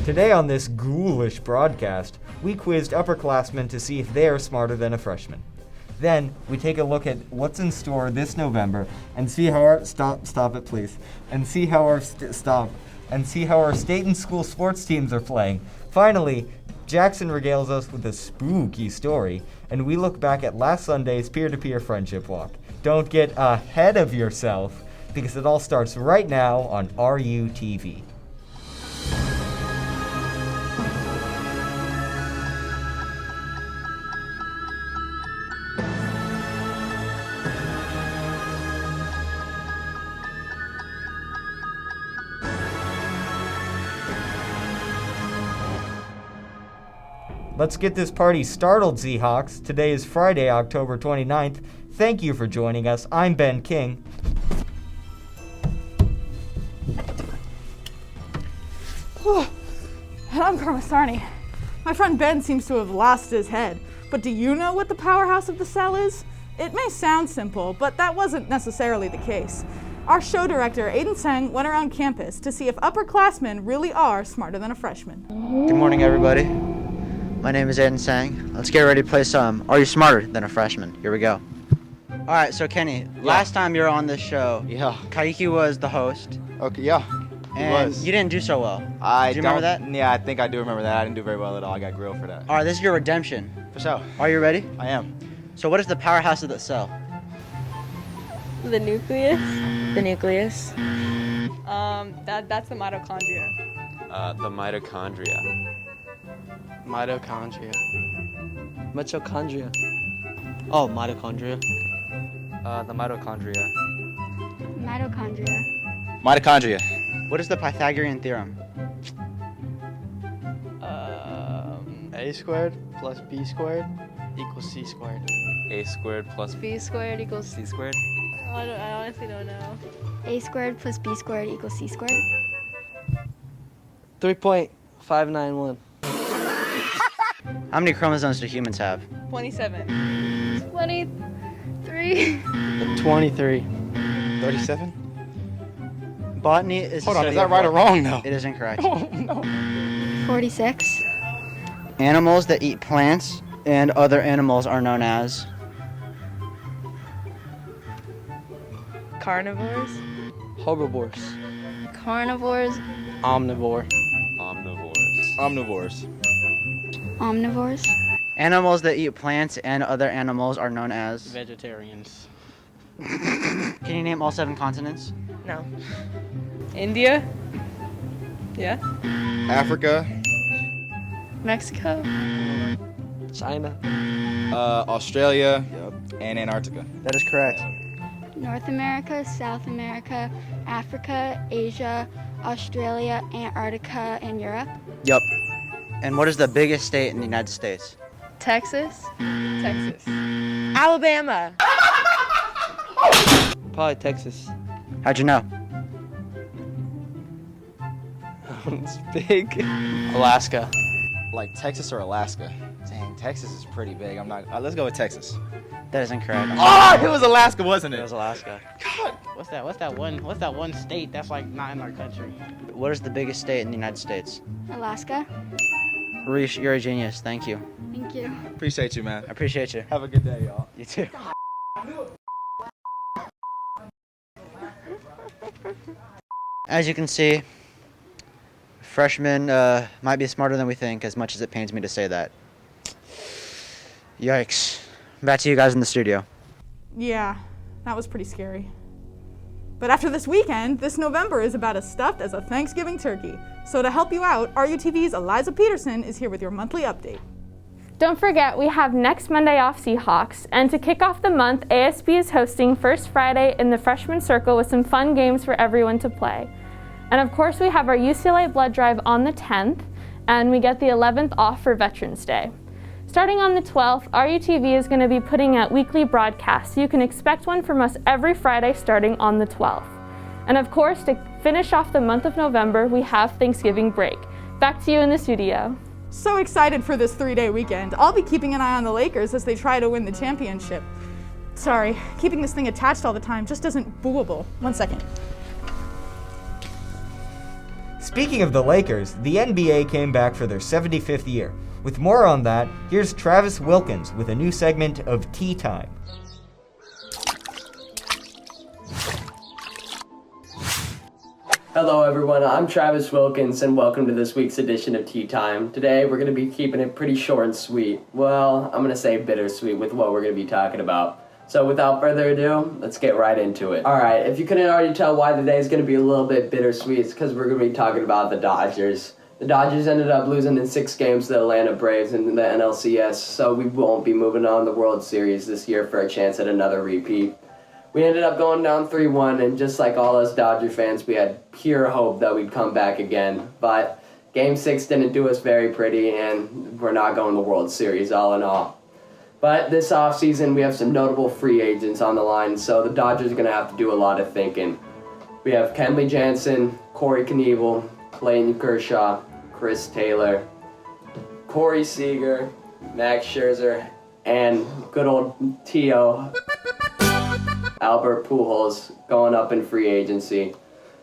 Today on this ghoulish broadcast, we quizzed upperclassmen to see if they are smarter than a freshman. Then, we take a look at what's in store this November and see how our stop it please, and see how our state and school sports teams are playing. Finally, Jackson regales us with a spooky story, and we look back at last Sunday's peer-to-peer friendship walk. Don't get ahead of yourself, because it all starts right now on RUTV. Let's get this party startled, Seahawks. Today is Friday, October 29th. Thank you for joining us. I'm Ben King. And I'm Karma Sarni. My friend Ben seems to have lost his head. But do you know what the powerhouse of the cell is? It may sound simple, but that wasn't necessarily the case. Our show director, Aiden Tseng, went around campus to see if upperclassmen really are smarter than a freshman. Good morning, everybody. My name is Aiden Tseng. Let's get ready to play some Are You Smarter Than a Freshman? Here we go. All right, so Kenny, last time you were on this show, Kaiki was the host. Okay, yeah. And you didn't do so well. Do you remember that? Yeah, I think I do remember that. I didn't do very well at all. I got grilled for that. All right, this is your redemption. For sure. Are you ready? I am. So what is the powerhouse of the cell? The nucleus. The nucleus. That's the mitochondria. The mitochondria. Mitochondria. Mitochondria. Oh, mitochondria. The mitochondria. Mitochondria. Mitochondria. What is the Pythagorean theorem? A squared plus B squared equals C squared. A squared plus B squared equals C squared. I honestly don't know. A squared plus B squared equals C squared. 3.591. How many chromosomes do humans have? 27. 23. 23. 37? Botany is Hold on, is that right or wrong though? It is incorrect. Oh, no. 46. Animals that eat plants and other animals are known as? Carnivores. Herbivores. Carnivores. Omnivore. Omnivores. Omnivores. Omnivores. Animals that eat plants and other animals are known as? Vegetarians. Can you name all 7 continents? No. India. Yeah. Africa. Mexico. China. Australia. And Antarctica. That is correct. North America, South America, Africa, Asia, Australia, Antarctica, and Europe. Yep. And what is the biggest state in the United States? Texas. Texas. Alabama. Probably Texas. How'd you know? It's big. Alaska. Like Texas or Alaska? Dang, Texas is pretty big. I'm not. Let's go with Texas. That is incorrect. Oh, it was Alaska, wasn't It it? was Alaska. God. What's that one state that's like not in our country? What is the biggest state in the United States? Alaska. Reese, you're a genius. Thank you. Thank you. Appreciate you, man. I appreciate you. Have a good day, y'all. You too. As you can see, freshmen might be smarter than we think, as much as it pains me to say that. Yikes. Back to you guys in the studio. Yeah, that was pretty scary. But after this weekend, this November is about as stuffed as a Thanksgiving turkey. So to help you out, RUTV's Eliza Peterson is here with your monthly update. Don't forget, we have next Monday off Seahawks, and to kick off the month, ASB is hosting First Friday in the Freshman Circle with some fun games for everyone to play. And of course, we have our UCLA blood drive on the 10th, and we get the 11th off for Veterans Day. Starting on the 12th, RUTV is going to be putting out weekly broadcasts, so you can expect one from us every Friday starting on the 12th. And of course, to finish off the month of November, we have Thanksgiving break. Back to you in the studio. So excited for this 3-day weekend. I'll be keeping an eye on the Lakers as they try to win the championship. Sorry, keeping this thing attached all the time just isn't doable. 1 second. Speaking of the Lakers, the NBA came back for their 75th year. With more on that, here's Travis Wilkins with a new segment of Tea Time. Hello everyone, I'm Travis Wilkins and welcome to this week's edition of Tea Time. Today we're going to be keeping it pretty short and sweet. Well, I'm going to say bittersweet with what we're going to be talking about. So without further ado, let's get right into it. Alright, if you couldn't already tell why today is going to be a little bit bittersweet, it's because we're going to be talking about the Dodgers. The Dodgers ended up losing in 6 games to the Atlanta Braves in the NLCS, so we won't be moving on to the World Series this year for a chance at another repeat. We ended up going down 3-1, and just like all us Dodger fans, we had pure hope that we'd come back again. But Game 6 didn't do us very pretty, and we're not going to the World Series all in all. But this offseason, we have some notable free agents on the line, so the Dodgers are going to have to do a lot of thinking. We have Kenley Jansen, Corey Knebel, Clayton Kershaw, Chris Taylor, Corey Seager, Max Scherzer, and good old T.O. Albert Pujols going up in free agency.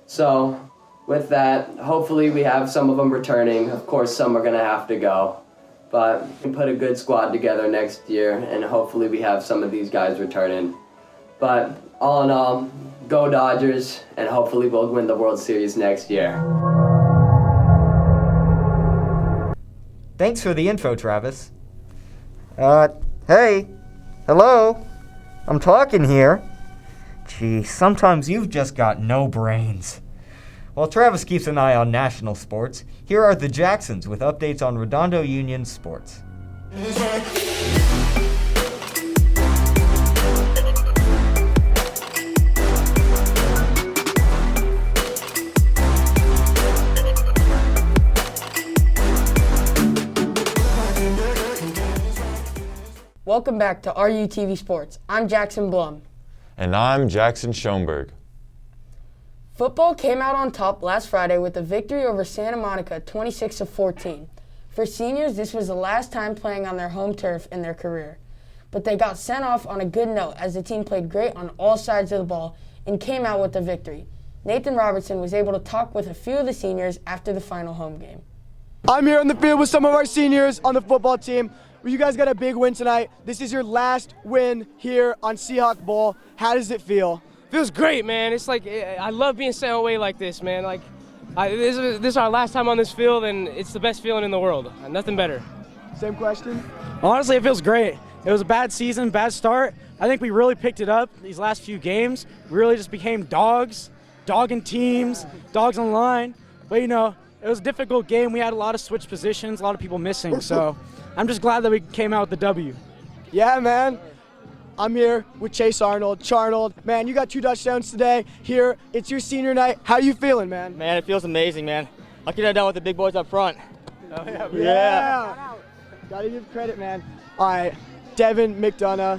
So with that, hopefully we have some of them returning. Of course, some are going to have to go. But we can put a good squad together next year, and hopefully we have some of these guys returning. But all in all, go Dodgers, and hopefully we'll win the World Series next year. Thanks for the info, Travis. Hey, hello? I'm talking here. Gee, sometimes you've just got no brains. While Travis keeps an eye on national sports, here are the Jacksons with updates on Redondo Union sports. Welcome back to RUTV Sports. I'm Jackson Blum. And I'm Jackson Schoenberg. Football came out on top last Friday with a victory over Santa Monica 26-14. For seniors, this was the last time playing on their home turf in their career. But they got sent off on a good note as the team played great on all sides of the ball and came out with the victory. Nathan Robertson was able to talk with a few of the seniors after the final home game. I'm here on the field with some of our seniors on the football team. You guys got a big win tonight. This is your last win here on Seahawk Bowl. How does it feel? Feels great, man. It's like, I love being sent away like this, man. Like, this is our last time on this field, and it's the best feeling in the world. Nothing better. Same question? Honestly, it feels great. It was a bad season, bad start. I think we really picked it up these last few games. We really just became dogs, dogging teams, dogs on the line. But, you know, it was a difficult game. We had a lot of switch positions, a lot of people missing, so I'm just glad that we came out with the W. Yeah, man. I'm here with Chase Arnold. Charnold, man, you got 2 touchdowns today. Here, it's your senior night. How you feeling, man? Man, it feels amazing, man. Lucky to have done with the big boys up front. Oh, yeah. Gotta give credit, man. All right, Devin McDonough,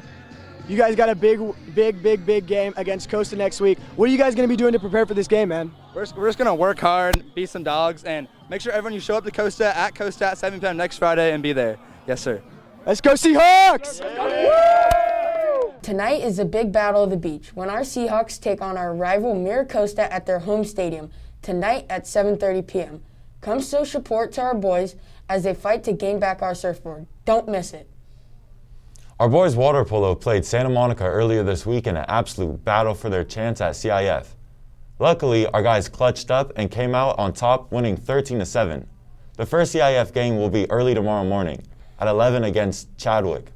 you guys got a big game against Costa next week. What are you guys going to be doing to prepare for this game, man? We're just going to work hard, beat some dogs, and make sure everyone you show up to Costa at 7 p.m. next Friday and be there. Yes, sir. Let's go Seahawks! Tonight is the big battle of the beach when our Seahawks take on our rival Mira Costa at their home stadium tonight at 7:30 p.m. Come show support to our boys as they fight to gain back our surfboard. Don't miss it. Our boys water polo played Santa Monica earlier this week in an absolute battle for their chance at CIF. Luckily, our guys clutched up and came out on top, winning 13-7. The first CIF game will be early tomorrow morning at 11 against Chadwick.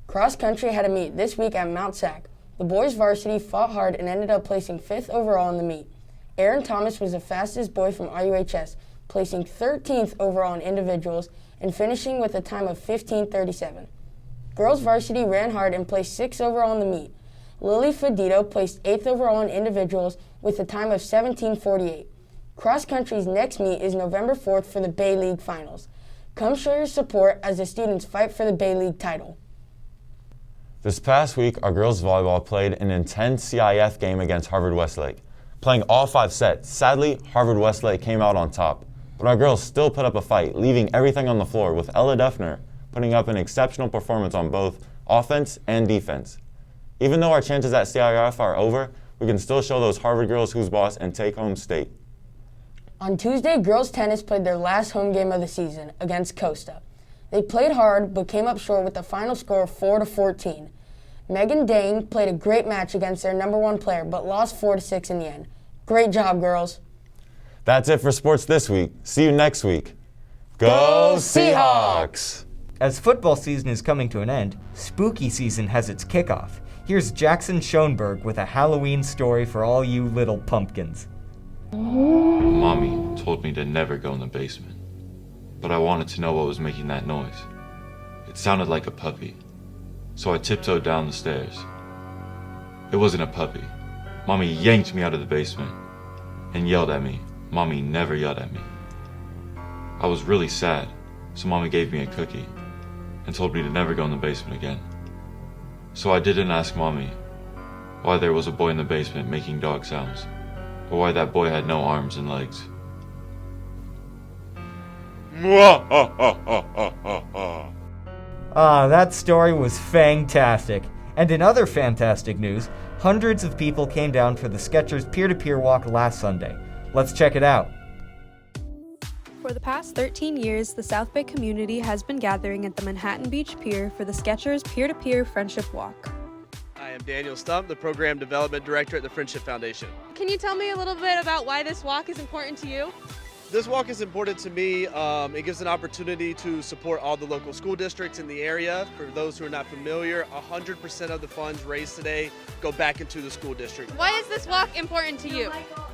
Cross country had a meet this week at Mount Sac. The boys varsity fought hard and ended up placing 5th overall in the meet. Aaron Thomas was the fastest boy from RUHS, placing 13th overall in individuals and finishing with a time of 15:37. Girls varsity ran hard and placed 6th overall in the meet. Lily Fedito placed 8th overall in individuals with a time of 17:48. Cross country's next meet is November 4th for the Bay League Finals. Come show your support as the students fight for the Bay League title. This past week, our girls volleyball played an intense CIF game against Harvard Westlake, playing all 5 sets. Sadly, Harvard Westlake came out on top, but our girls still put up a fight, leaving everything on the floor, with Ella Duffner putting up an exceptional performance on both offense and defense. Even though our chances at CIF are over, we can still show those Harvard girls who's boss and take home state. On Tuesday, girls tennis played their last home game of the season against Costa. They played hard but came up short with a final score of 4-14. Megan Dane played a great match against their number one player but lost 4-6 in the end. Great job, girls. That's it for sports this week. See you next week. Go Seahawks! As football season is coming to an end, spooky season has its kickoff. Here's Jackson Schoenberg with a Halloween story for all you little pumpkins. Mommy told me to never go in the basement, but I wanted to know what was making that noise. It sounded like a puppy, so I tiptoed down the stairs. It wasn't a puppy. Mommy yanked me out of the basement and yelled at me. Mommy never yelled at me. I was really sad, so Mommy gave me a cookie and told me to never go in the basement again. So I didn't ask Mommy why there was a boy in the basement making dog sounds, or why that boy had no arms and legs. That story was fantastic. And in other fantastic news, hundreds of people came down for the Skechers Pier Walk last Sunday. Let's check it out. For the past 13 years, the South Bay community has been gathering at the Manhattan Beach Pier for the Skechers Peer-to-Peer Friendship Walk. I am Daniel Stump, the Program Development Director at the Friendship Foundation. Can you tell me a little bit about why this walk is important to you? This walk is important to me. It gives an opportunity to support all the local school districts in the area. For those who are not familiar, 100% of the funds raised today go back into the school district. Why is this walk important to you?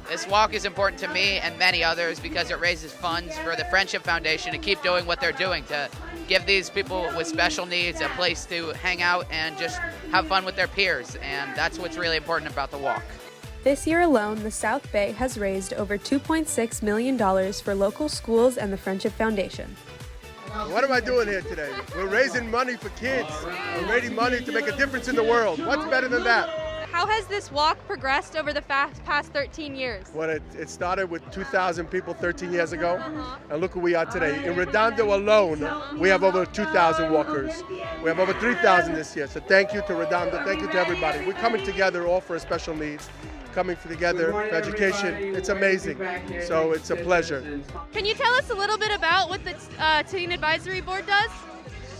This walk is important to me and many others because it raises funds for the Friendship Foundation to keep doing what they're doing, to give these people with special needs a place to hang out and just have fun with their peers. And that's what's really important about the walk. This year alone, the South Bay has raised over $2.6 million for local schools and the Friendship Foundation. What am I doing here today? We're raising money for kids. We're raising money to make a difference in the world. What's better than that? How has this walk progressed over the past 13 years? Well, it started with 2,000 people 13 years ago, and look who we are today. In Redondo alone, we have over 2,000 walkers. We have over 3,000 this year, so thank you to Redondo, thank you to everybody. We're coming together all for special needs, coming together for education. It's amazing, so it's a pleasure. Can you tell us a little bit about what the Teen Advisory Board does?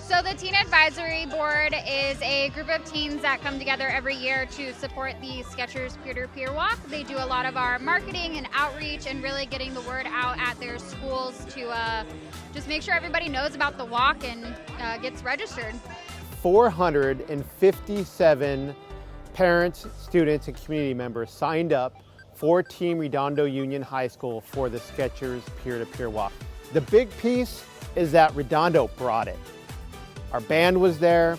So the Teen Advisory Board is a group of teens that come together every year to support the Skechers Peer Walk. They do a lot of our marketing and outreach and really getting the word out at their schools to just make sure everybody knows about the walk and gets registered. 457 parents, students, and community members signed up for Team Redondo Union High School for the Skechers Peer Walk. The big piece is that Redondo brought it. Our band was there,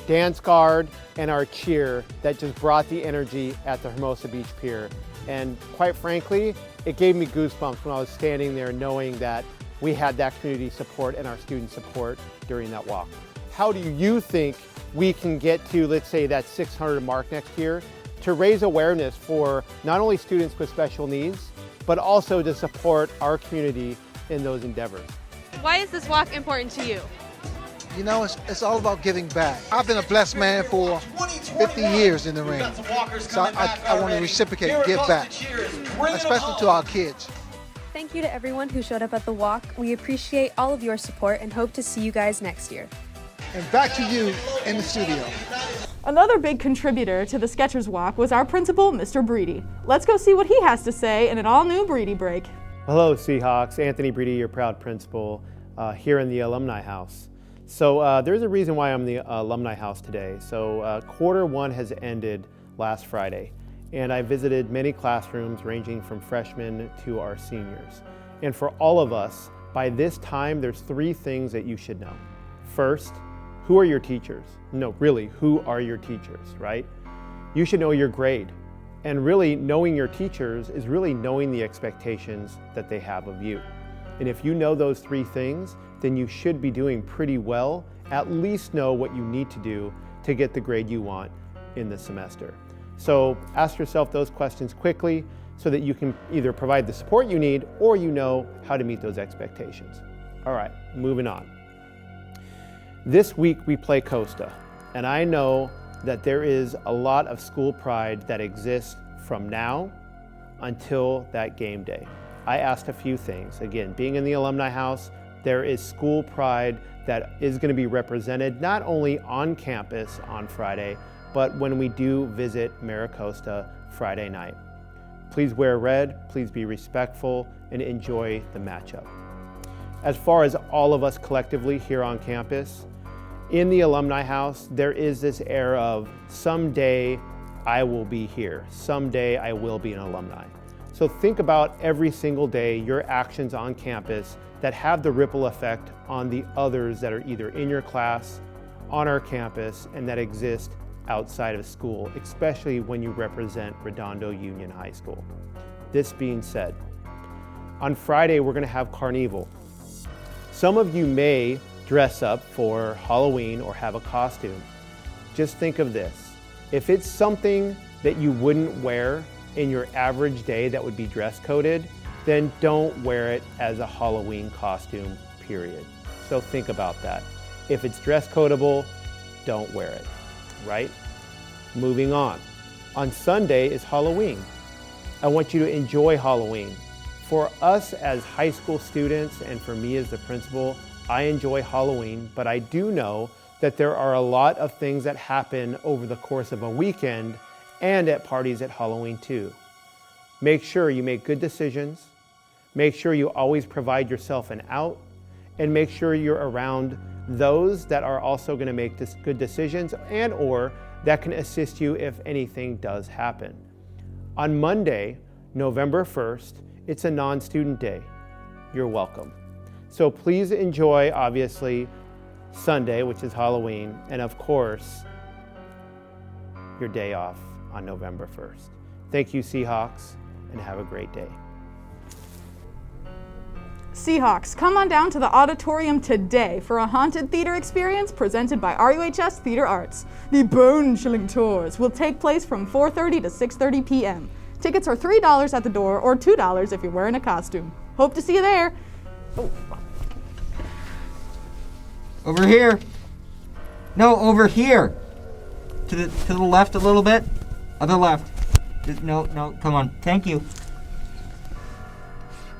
dance guard, and our cheer that just brought the energy at the Hermosa Beach Pier. And quite frankly, it gave me goosebumps when I was standing there knowing that we had that community support and our student support during that walk. How do you think we can get to, let's say, that 600 mark next year to raise awareness for not only students with special needs, but also to support our community in those endeavors? Why is this walk important to you? You know, it's all about giving back. I've been a blessed man for 50 years in the ring, so I want to reciprocate, give back, especially to our kids. Thank you to everyone who showed up at the walk. We appreciate all of your support and hope to see you guys next year. And back to you in the studio. Another big contributor to the Skechers Walk was our principal, Mr. Brady. Let's go see what he has to say in an all-new Brady break. Hello, Seahawks. Anthony Brady, your proud principal, here in the Alumni House. So there's a reason why I'm in the Alumni House today. So quarter one has ended last Friday, and I visited many classrooms ranging from freshmen to our seniors. And for all of us, by this time, there's three things that you should know. First, who are your teachers? No, really, who are your teachers, right? You should know your grade. And really, knowing your teachers is really knowing the expectations that they have of you. And if you know those three things, then you should be doing pretty well, at least know what you need to do to get the grade you want in the semester. So ask yourself those questions quickly so that you can either provide the support you need or you know how to meet those expectations. All right, moving on. This week we play Costa, and I know that there is a lot of school pride that exists from now until that game day. I asked a few things. Again, being in the Alumni House, there is school pride that is going to be represented not only on campus on Friday, but when we do visit Maricosta Friday night. Please wear red, please be respectful, and enjoy the matchup. As far as all of us collectively here on campus, in the Alumni House, there is this air of someday I will be here, someday I will be an alumni. So think about every single day your actions on campus that have the ripple effect on the others that are either in your class, on our campus, and that exist outside of school, especially when you represent Redondo Union High School. This being said, on Friday we're going to have Carnival. Some of you may dress up for Halloween or have a costume. Just think of this. If it's something that you wouldn't wear in your average day that would be dress coded, then don't wear it as a Halloween costume, period. So think about that. If it's dress codable, don't wear it, right? Moving on. On Sunday is Halloween. I want you to enjoy Halloween. For us as high school students and for me as the principal, I enjoy Halloween, but I do know that there are a lot of things that happen over the course of a weekend and at parties at Halloween too. Make sure you make good decisions, make sure you always provide yourself an out, and make sure you're around those that are also going to make good decisions and or that can assist you if anything does happen. On Monday, November 1st, it's a non-student day. You're welcome. So please enjoy, obviously, Sunday, which is Halloween, and of course, your day off on November 1st. Thank you, Seahawks, and have a great day. Seahawks, come on down to the auditorium today for a haunted theater experience presented by RUHS Theater Arts. The bone-chilling tours will take place from 4:30 to 6:30 p.m. Tickets are $3 at the door or $2 if you're wearing a costume. Hope to see you there. Oh. Over here. No, over here. To the left a little bit. Other left. No, come on. Thank you.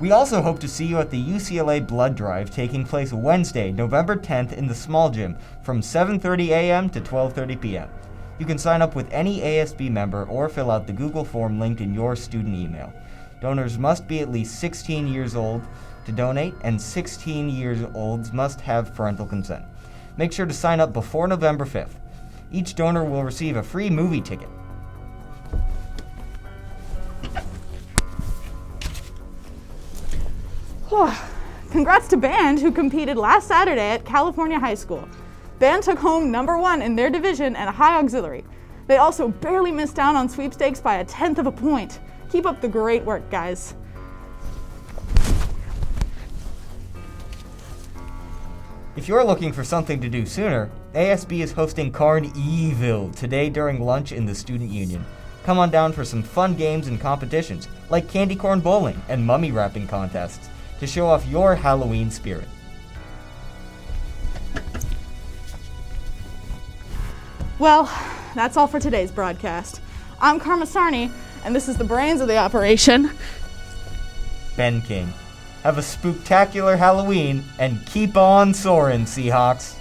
We also hope to see you at the UCLA Blood Drive taking place Wednesday, November 10th in the small gym from 7:30 a.m. to 12:30 p.m. You can sign up with any ASB member or fill out the Google form linked in your student email. Donors must be at least 16 years old to donate, and 16 years olds must have parental consent. Make sure to sign up before November 5th. Each donor will receive a free movie ticket. Congrats to Band, who competed last Saturday at California High School. Band took home #1 in their division and a high auxiliary. They also barely missed out on sweepstakes by 1/10 of a point. Keep up the great work, guys. If you're looking for something to do sooner, ASB is hosting Carnival today during lunch in the Student Union. Come on down for some fun games and competitions, like candy corn bowling and mummy wrapping contests, to show off your Halloween spirit. Well, that's all for today's broadcast. I'm Karma Sarni, and this is the brains of the operation, Ben King. Have a spooktacular Halloween and keep on soaring, Seahawks.